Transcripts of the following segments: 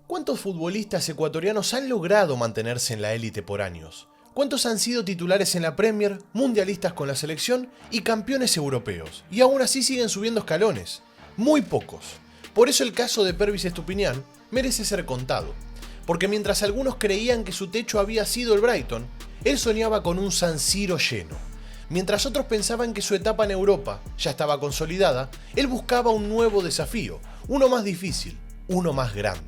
¿Cuántos futbolistas ecuatorianos han logrado mantenerse en la élite por años? ¿Cuántos han sido titulares en la Premier, mundialistas con la selección y campeones europeos? Y aún así siguen subiendo escalones. Muy pocos. Por eso el caso de Pervis Estupiñán merece ser contado. Porque mientras algunos creían que su techo había sido el Brighton, él soñaba con un San Siro lleno. Mientras otros pensaban que su etapa en Europa ya estaba consolidada, él buscaba un nuevo desafío, uno más difícil, uno más grande.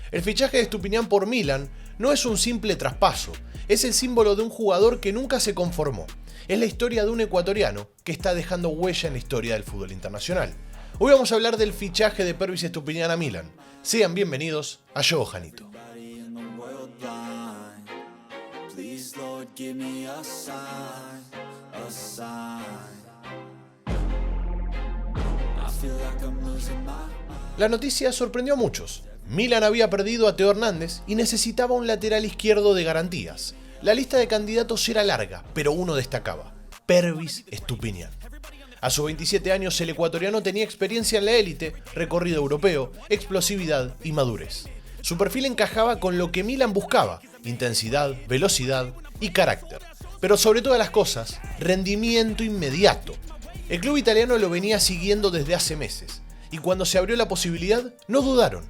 El fichaje de Estupiñán por Milan no es un simple traspaso, es el símbolo de un jugador que nunca se conformó. Es la historia de un ecuatoriano que está dejando huella en la historia del fútbol internacional. Hoy vamos a hablar del fichaje de Pervis Estupiñán a Milan. Sean bienvenidos a Yo Janito. La noticia sorprendió a muchos. Milan había perdido a Teo Hernández y necesitaba un lateral izquierdo de garantías. La lista de candidatos era larga, pero uno destacaba: Pervis Estupiñán. A sus 27 años el ecuatoriano tenía experiencia en la élite, recorrido europeo, explosividad y madurez. Su perfil encajaba con lo que Milan buscaba: intensidad, velocidad y carácter. Pero sobre todas las cosas, rendimiento inmediato. El club italiano lo venía siguiendo desde hace meses, y cuando se abrió la posibilidad, no dudaron.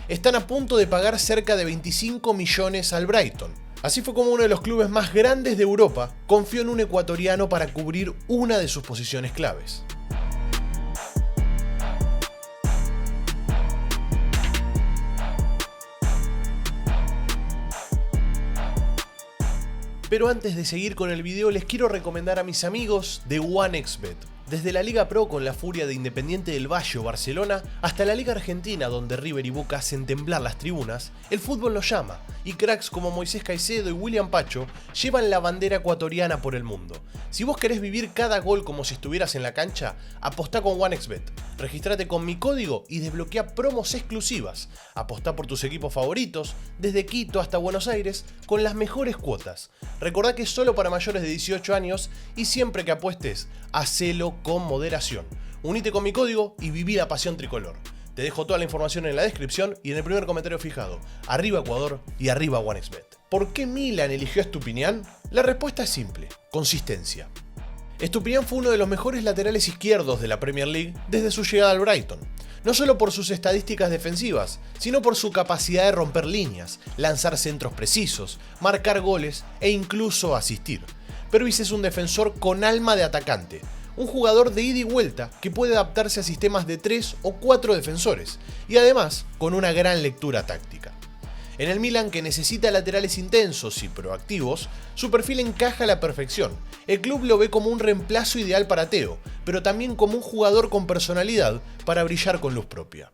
Están a punto de pagar cerca de 25 millones al Brighton. Así fue como uno de los clubes más grandes de Europa confió en un ecuatoriano para cubrir una de sus posiciones claves. Pero antes de seguir con el video les quiero recomendar a mis amigos de OneXBet. Desde la Liga Pro con la furia de Independiente del Valle o Barcelona, hasta la Liga Argentina donde River y Boca hacen temblar las tribunas, el fútbol los llama, y cracks como Moisés Caicedo y William Pacho llevan la bandera ecuatoriana por el mundo. Si vos querés vivir cada gol como si estuvieras en la cancha, apostá con OneXBet. Registrate con mi código y desbloquea promos exclusivas. Apostá por tus equipos favoritos, desde Quito hasta Buenos Aires, con las mejores cuotas. Recordá que es solo para mayores de 18 años y siempre que apuestes, hacelo con moderación. Unite con mi código y viví la pasión tricolor. Te dejo toda la información en la descripción y en el primer comentario fijado. Arriba Ecuador y arriba OneXBet. ¿Por qué Milan eligió a Estupiñán? La respuesta es simple: consistencia. Estupiñán fue uno de los mejores laterales izquierdos de la Premier League desde su llegada al Brighton. No solo por sus estadísticas defensivas, sino por su capacidad de romper líneas, lanzar centros precisos, marcar goles e incluso asistir. Pervis es un defensor con alma de atacante, un jugador de ida y vuelta que puede adaptarse a sistemas de 3 o 4 defensores y además con una gran lectura táctica. En el Milan, que necesita laterales intensos y proactivos, su perfil encaja a la perfección. El club lo ve como un reemplazo ideal para Teo, pero también como un jugador con personalidad para brillar con luz propia.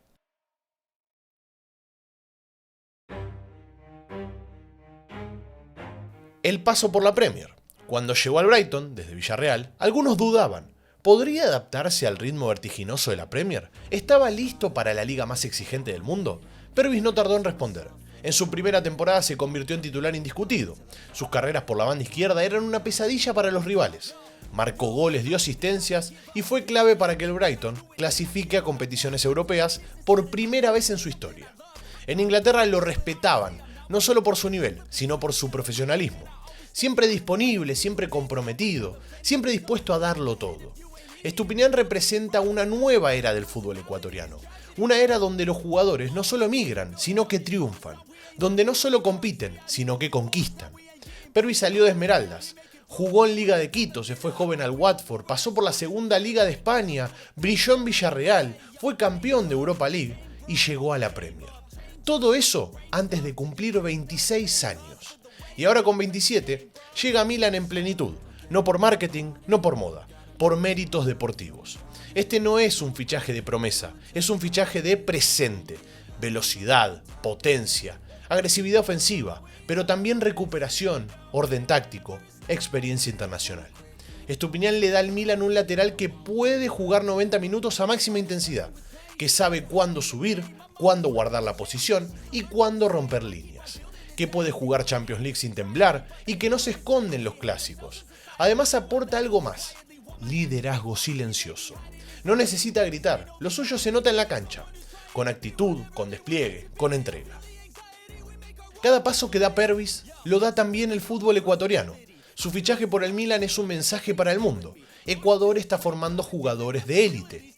El paso por la Premier. Cuando llegó al Brighton, desde Villarreal, algunos dudaban. ¿Podría adaptarse al ritmo vertiginoso de la Premier? ¿Estaba listo para la liga más exigente del mundo? Pervis no tardó en responder. En su primera temporada se convirtió en titular indiscutido. Sus carreras por la banda izquierda eran una pesadilla para los rivales. Marcó goles, dio asistencias y fue clave para que el Brighton clasifique a competiciones europeas por primera vez en su historia. En Inglaterra lo respetaban, no solo por su nivel, sino por su profesionalismo. Siempre disponible, siempre comprometido, siempre dispuesto a darlo todo. Estupiñán representa una nueva era del fútbol ecuatoriano. Una era donde los jugadores no solo emigran, sino que triunfan. Donde no solo compiten, sino que conquistan. Pervis salió de Esmeraldas. Jugó en Liga de Quito, se fue joven al Watford, pasó por la segunda Liga de España, brilló en Villarreal, fue campeón de Europa League y llegó a la Premier. Todo eso antes de cumplir 26 años. Y ahora con 27 llega a Milan en plenitud, no por marketing, no por moda, por méritos deportivos. Este no es un fichaje de promesa, es un fichaje de presente. Velocidad, potencia, agresividad ofensiva, pero también recuperación, orden táctico, experiencia internacional. Estupiñán le da al Milan un lateral que puede jugar 90 minutos a máxima intensidad, que sabe cuándo subir, cuándo guardar la posición y cuándo romper líneas, que puede jugar Champions League sin temblar y que no se esconde en los clásicos. Además aporta algo más: liderazgo silencioso. No necesita gritar, lo suyo se nota en la cancha, con actitud, con despliegue, con entrega. Cada paso que da Pervis lo da también el fútbol ecuatoriano. Su fichaje por el Milan es un mensaje para el mundo. Ecuador está formando jugadores de élite.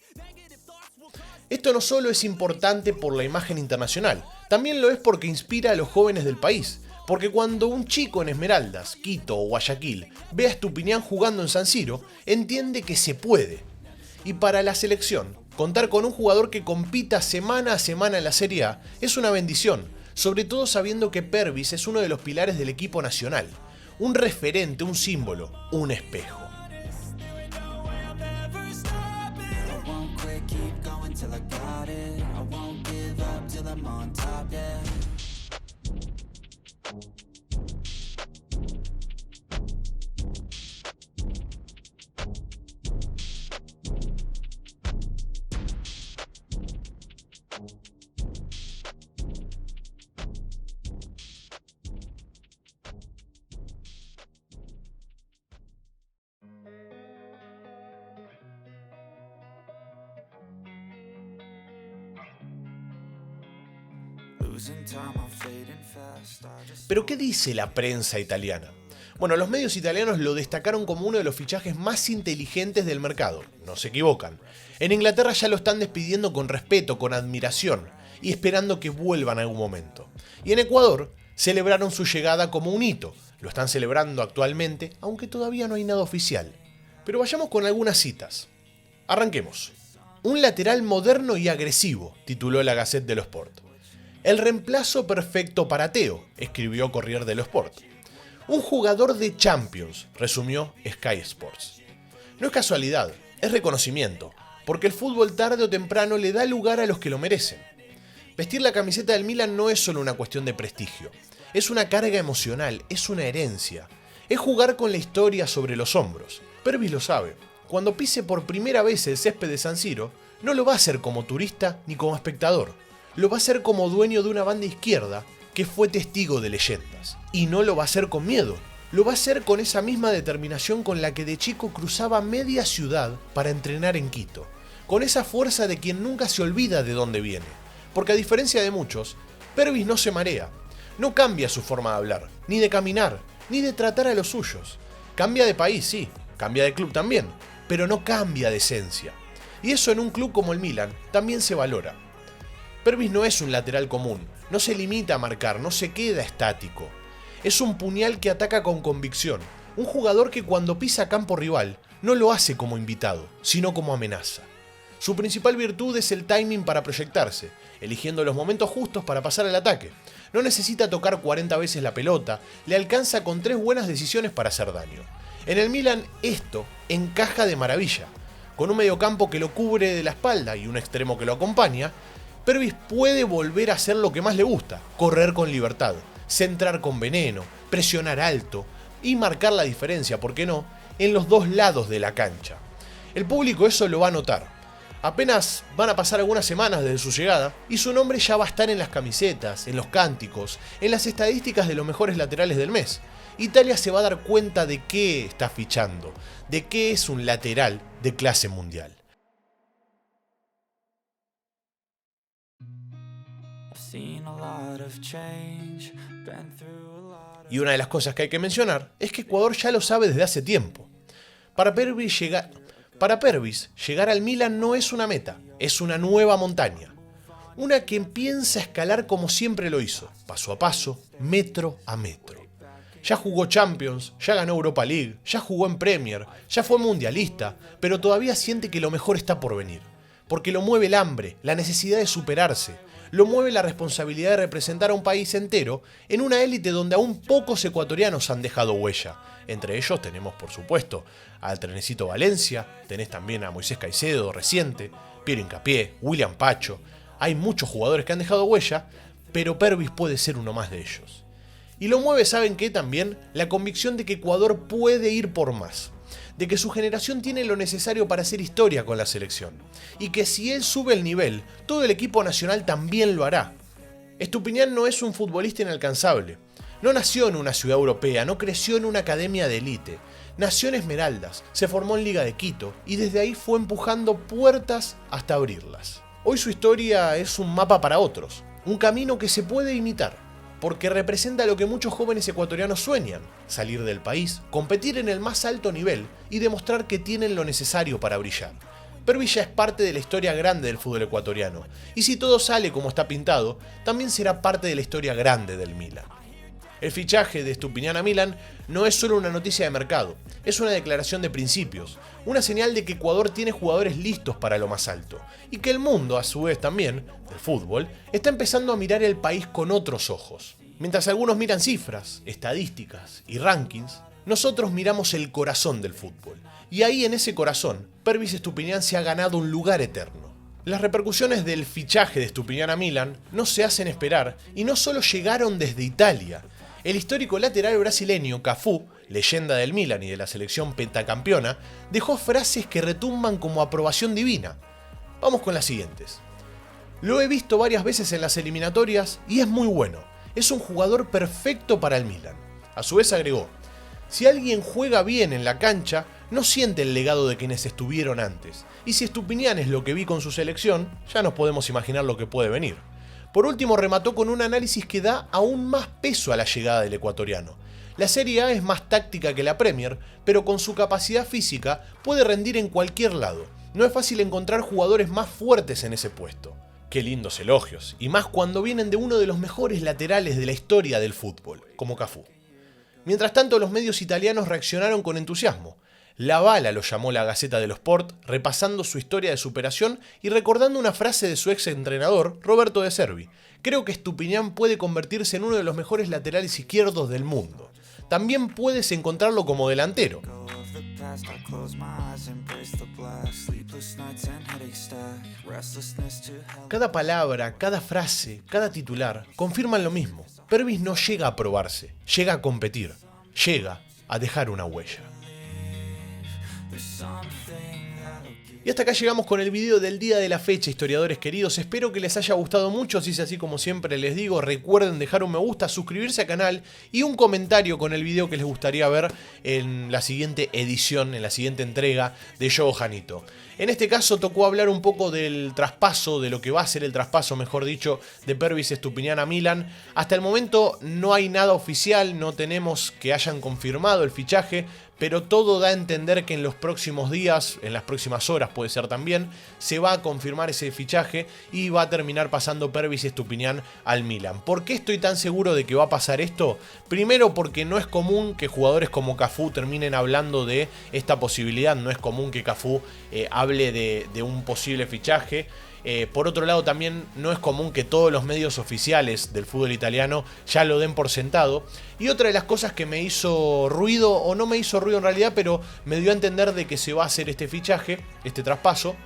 Esto no solo es importante por la imagen internacional, también lo es porque inspira a los jóvenes del país. Porque cuando un chico en Esmeraldas, Quito o Guayaquil ve a Estupiñán jugando en San Siro, entiende que se puede. Y para la selección, contar con un jugador que compita semana a semana en la Serie A es una bendición, sobre todo sabiendo que Pervis es uno de los pilares del equipo nacional. Un referente, un símbolo, un espejo. Pero ¿qué dice la prensa italiana? Bueno, los medios italianos lo destacaron como uno de los fichajes más inteligentes del mercado, no se equivocan. En Inglaterra ya lo están despidiendo con respeto, con admiración, y esperando que vuelva en algún momento. Y en Ecuador celebraron su llegada como un hito, lo están celebrando actualmente, aunque todavía no hay nada oficial. Pero vayamos con algunas citas. Arranquemos. Un lateral moderno y agresivo, tituló la Gazette dello Sport. El reemplazo perfecto para Teo, escribió Corriere dello Sport. Un jugador de Champions, resumió Sky Sports. No es casualidad, es reconocimiento, porque el fútbol tarde o temprano le da lugar a los que lo merecen. Vestir la camiseta del Milan no es solo una cuestión de prestigio, es una carga emocional, es una herencia, es jugar con la historia sobre los hombros. Pervis lo sabe, cuando pise por primera vez el césped de San Siro, no lo va a hacer como turista ni como espectador. Lo va a hacer como dueño de una banda izquierda que fue testigo de leyendas. Y no lo va a hacer con miedo, lo va a hacer con esa misma determinación con la que de chico cruzaba media ciudad para entrenar en Quito. Con esa fuerza de quien nunca se olvida de dónde viene. Porque a diferencia de muchos, Pervis no se marea. No cambia su forma de hablar, ni de caminar, ni de tratar a los suyos. Cambia de país, sí, cambia de club también, pero no cambia de esencia. Y eso en un club como el Milan también se valora. Pervis no es un lateral común, no se limita a marcar, no se queda estático. Es un puñal que ataca con convicción, un jugador que cuando pisa campo rival no lo hace como invitado, sino como amenaza. Su principal virtud es el timing para proyectarse, eligiendo los momentos justos para pasar al ataque. No necesita tocar 40 veces la pelota, le alcanza con 3 buenas decisiones para hacer daño. En el Milan esto encaja de maravilla. Con un mediocampo que lo cubre de la espalda y un extremo que lo acompaña, Pervis puede volver a hacer lo que más le gusta, correr con libertad, centrar con veneno, presionar alto y marcar la diferencia, ¿por qué no?, en los dos lados de la cancha. El público eso lo va a notar. Apenas van a pasar algunas semanas desde su llegada y su nombre ya va a estar en las camisetas, en los cánticos, en las estadísticas de los mejores laterales del mes. Italia se va a dar cuenta de qué está fichando, de qué es un lateral de clase mundial. Y una de las cosas que hay que mencionar es que Ecuador ya lo sabe desde hace tiempo. Para Pervis llegar al Milan no es una meta, es una nueva montaña. Una que piensa escalar como siempre lo hizo, paso a paso, metro a metro. Ya jugó Champions, ya ganó Europa League, ya jugó en Premier, ya fue mundialista, pero todavía siente que lo mejor está por venir. Porque lo mueve el hambre, la necesidad de superarse, lo mueve la responsabilidad de representar a un país entero en una élite donde aún pocos ecuatorianos han dejado huella. Entre ellos tenemos, por supuesto, al Trenecito Valencia, tenés también a Moisés Caicedo, reciente, Piero Hincapié, William Pacho. Hay muchos jugadores que han dejado huella, pero Pervis puede ser uno más de ellos. Y lo mueve, ¿saben qué? También la convicción de que Ecuador puede ir por más. De que su generación tiene lo necesario para hacer historia con la selección. Y que si él sube el nivel, todo el equipo nacional también lo hará. Estupiñán no es un futbolista inalcanzable. No nació en una ciudad europea, no creció en una academia de élite. Nació en Esmeraldas, se formó en Liga de Quito y desde ahí fue empujando puertas hasta abrirlas. Hoy su historia es un mapa para otros, un camino que se puede imitar. porque representa lo que muchos jóvenes ecuatorianos sueñan: salir del país, competir en el más alto nivel y demostrar que tienen lo necesario para brillar. Pervis ya es parte de la historia grande del fútbol ecuatoriano, y si todo sale como está pintado, también será parte de la historia grande del Milan. El fichaje de Estupiñán a Milan no es solo una noticia de mercado, es una declaración de principios, una señal de que Ecuador tiene jugadores listos para lo más alto, y que el mundo, a su vez también, del fútbol, está empezando a mirar el país con otros ojos. Mientras algunos miran cifras, estadísticas y rankings, nosotros miramos el corazón del fútbol, y ahí en ese corazón, Pervis Estupiñán se ha ganado un lugar eterno. Las repercusiones del fichaje de Estupiñán a Milan no se hacen esperar y no solo llegaron desde Italia. El histórico lateral brasileño Cafú, leyenda del Milan y de la selección pentacampeona, dejó frases que retumban como aprobación divina. Vamos con las siguientes. Lo he visto varias veces en las eliminatorias y es muy bueno. Es un jugador perfecto para el Milan. A su vez agregó: si alguien juega bien en la cancha, no siente el legado de quienes estuvieron antes. Y si Estupiñán es lo que vi con su selección, ya nos podemos imaginar lo que puede venir. Por último, remató con un análisis que da aún más peso a la llegada del ecuatoriano. La Serie A es más táctica que la Premier, pero con su capacidad física puede rendir en cualquier lado. No es fácil encontrar jugadores más fuertes en ese puesto. Qué lindos elogios, y más cuando vienen de uno de los mejores laterales de la historia del fútbol, como Cafú. Mientras tanto, los medios italianos reaccionaron con entusiasmo. La Bala lo llamó la Gaceta dello Sport, repasando su historia de superación y recordando una frase de su ex entrenador, Roberto De Zerbi: creo que Estupiñán puede convertirse en uno de los mejores laterales izquierdos del mundo. También puedes encontrarlo como delantero. Cada palabra, cada frase, cada titular confirman lo mismo. Pervis no llega a probarse, llega a competir, llega a dejar una huella. Y hasta acá llegamos con el video del día de la fecha, historiadores queridos. Espero que les haya gustado mucho. Si es así, como siempre les digo, recuerden dejar un me gusta, suscribirse al canal y un comentario con el video que les gustaría ver en la siguiente edición, en la siguiente entrega de Yo Janito. En este caso tocó hablar un poco del traspaso, de lo que va a ser el traspaso, mejor dicho, de Pervis Estupiñán a Milan. Hasta el momento no hay nada oficial, no tenemos que hayan confirmado el fichaje, pero todo da a entender que en los próximos días, en las próximas horas puede ser también, se va a confirmar ese fichaje y va a terminar pasando Pervis Estupiñán al Milan. ¿Por qué estoy tan seguro de que va a pasar esto? Primero, porque no es común que jugadores como Cafú terminen hablando de esta posibilidad, no es común que Cafú hable de un posible fichaje. Por otro lado, también no es común que todos los medios oficiales del fútbol italiano ya lo den por sentado. Y otra de las cosas que me hizo ruido, o no me hizo ruido en realidad, pero me dio a entender de que se va a hacer este fichaje, este traspaso,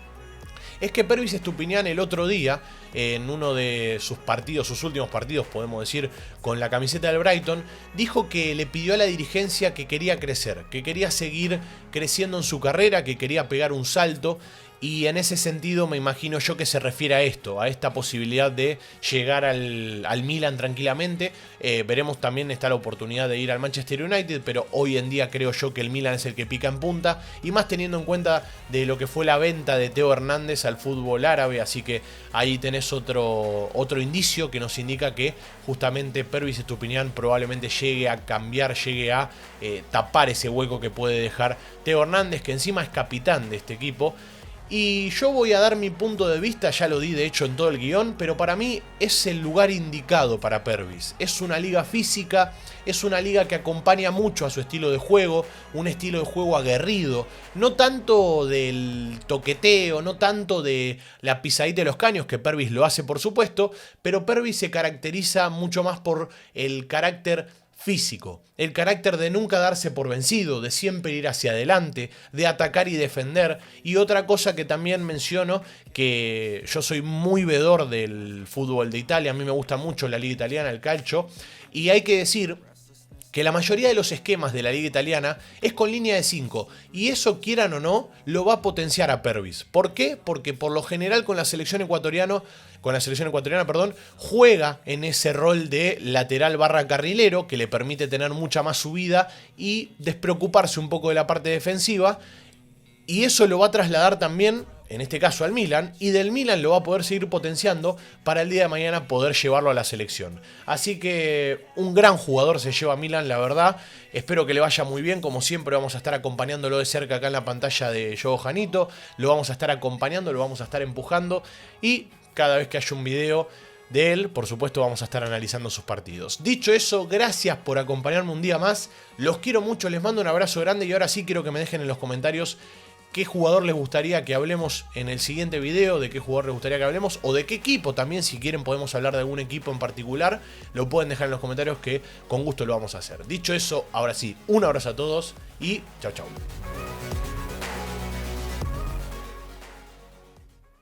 es que Pervis Estupiñán el otro día, en uno de sus partidos, sus últimos partidos, podemos decir, con la camiseta del Brighton, dijo que le pidió a la dirigencia que quería crecer, que quería seguir creciendo en su carrera, que quería pegar un salto. Y en ese sentido me imagino yo que se refiere a esto, a esta posibilidad de llegar al Milan tranquilamente. Veremos, también está la oportunidad de ir al Manchester United, pero hoy en día creo yo que el Milan es el que pica en punta. Y más teniendo en cuenta de lo que fue la venta de Theo Hernández al fútbol árabe. Así que ahí tenés otro indicio que nos indica que justamente Pervis Estupiñán probablemente llegue a cambiar, llegue a tapar ese hueco que puede dejar Theo Hernández, que encima es capitán de este equipo. Y yo voy a dar mi punto de vista, ya lo di de hecho en todo el guión, pero para mí es el lugar indicado para Pervis. Es una liga física, es una liga que acompaña mucho a su estilo de juego, un estilo de juego aguerrido, no tanto del toqueteo, no tanto de la pisadita de los caños, que Pervis lo hace por supuesto, pero Pervis se caracteriza mucho más por el carácter físico, el carácter de nunca darse por vencido, de siempre ir hacia adelante, de atacar y defender. Y otra cosa que también menciono, que yo soy muy vedor del fútbol de Italia, a mí me gusta mucho la liga italiana, el calcio, y hay que decir que la mayoría de los esquemas de la liga italiana es con línea de 5, y eso, quieran o no, lo va a potenciar a Pervis. ¿Por qué? Porque por lo general con la selección ecuatoriana, juega en ese rol de lateral barra carrilero, que le permite tener mucha más subida y despreocuparse un poco de la parte defensiva, y eso lo va a trasladar también en este caso al Milan, y del Milan lo va a poder seguir potenciando para el día de mañana poder llevarlo a la selección. Así que un gran jugador se lleva a Milan, la verdad. Espero que le vaya muy bien, como siempre vamos a estar acompañándolo de cerca acá en la pantalla de Yogo Janito. Lo vamos a estar acompañando, lo vamos a estar empujando, y cada vez que haya un video de él, por supuesto vamos a estar analizando sus partidos. Dicho eso, gracias por acompañarme un día más. Los quiero mucho, les mando un abrazo grande, y ahora sí quiero que me dejen en los comentarios qué jugador les gustaría que hablemos en el siguiente video, de qué jugador les gustaría que hablemos, o de qué equipo también. Si quieren podemos hablar de algún equipo en particular, lo pueden dejar en los comentarios, que con gusto lo vamos a hacer. Dicho eso, ahora sí, un abrazo a todos y chau chau.